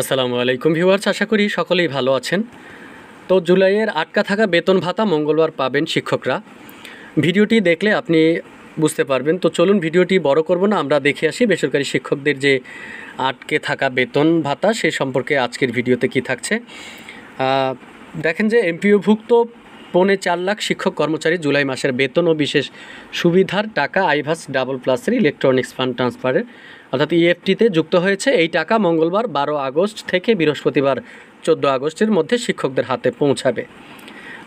আসসালামু আলাইকুম ভিউয়ার্স, আশা করি সকলেই ভালো আছেন। তো জুলাইয়ের আটকা থাকা বেতন ভাতা মঙ্গলবার পাবেন শিক্ষকরা। ভিডিওটি দেখলে আপনি বুঝতে পারবেন। তো চলুন ভিডিওটি বড় করব না, আমরা দেখে আসি বেসরকারি শিক্ষকদের যে আটকে থাকা বেতন ভাতা সে সম্পর্কে আজকের ভিডিওতে কি থাকছে। দেখেন যে এমপিওভুক্ত 4.5 লাখ শিক্ষক কর্মচারী জুলাই মাসের বেতন ও বিশেষ সুবিধার টাকা আইভাস ডাবল প্লাসের ইলেকট্রনিক্স ফান্ড ট্রান্সফারের অর্থাৎ ইএফটিতে যুক্ত হয়েছে। এই টাকা মঙ্গলবার 12 আগস্ট থেকে বৃহস্পতিবার 14 আগস্টের মধ্যে শিক্ষকদের হাতে পৌঁছাবে।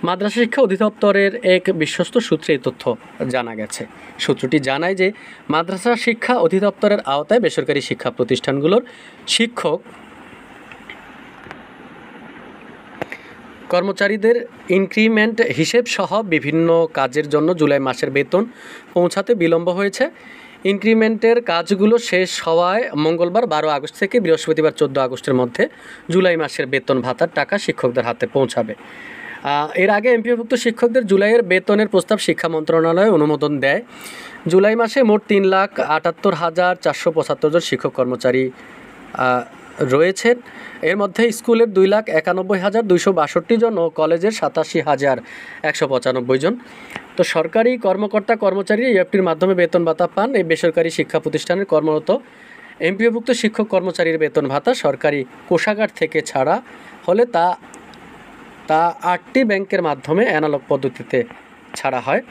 মাদ্রাসা শিক্ষা অধিদপ্তরের এক বিশ্বস্ত সূত্রে এই তথ্য জানা গেছে। সূত্রটি জানায় যে মাদ্রাসা শিক্ষা অধিদপ্তরের আওতায় বেসরকারি শিক্ষা প্রতিষ্ঠানগুলোর শিক্ষক কর্মচারীদের ইনক্রিমেন্ট হিসেব সহ বিভিন্ন কাজের জন্য জুলাই মাসের বেতন পৌঁছাতে বিলম্ব হয়েছে। ইনক্রিমেন্টের কাজগুলো শেষ হওয়ায় মঙ্গলবার 12 আগস্ট থেকে বৃহস্পতিবার 14 আগস্টের মধ্যে জুলাই মাসের বেতন ভাতার টাকা শিক্ষকদের হাতে পৌঁছাবে। এর আগে এমপিওভুক্ত শিক্ষকদের জুলাইয়ের বেতনের প্রস্তাব শিক্ষা মন্ত্রণালয় অনুমোদন দেয়। জুলাই মাসে মোট 3,78,475 জন শিক্ষক কর্মচারী রয়েছেন। এর মধ্যে স্কুলের 2,91,262 জন ও কলেজের 87,195 জন। তো সরকারি কর্মকর্তা কর্মচারী ইএফটির মাধ্যমে বেতন ভাতা পান। এই বেসরকারি শিক্ষা প্রতিষ্ঠানের কর্মরত এমপিওভুক্ত শিক্ষক কর্মচারীর বেতন ভাতা সরকারি কোষাগার থেকে ছাড়া হলে তা 8টি ব্যাংকের মাধ্যমে অ্যানালগ পদ্ধতিতে ছাড়া হয়।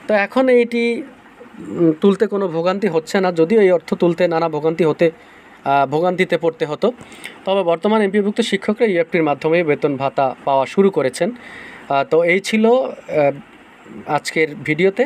তো এখন এইটি তুলতে কোনো ভোগান্তি হচ্ছে না, যদিও এই অর্থ তুলতে নানা ভোগান্তিতে পড়তে হতো। তবে বর্তমান এমপিওভুক্ত শিক্ষকরা ইএফটির মাধ্যমে বেতন ভাতা পাওয়া শুরু করেছেন। তো এই ছিল আজকের ভিডিওতে।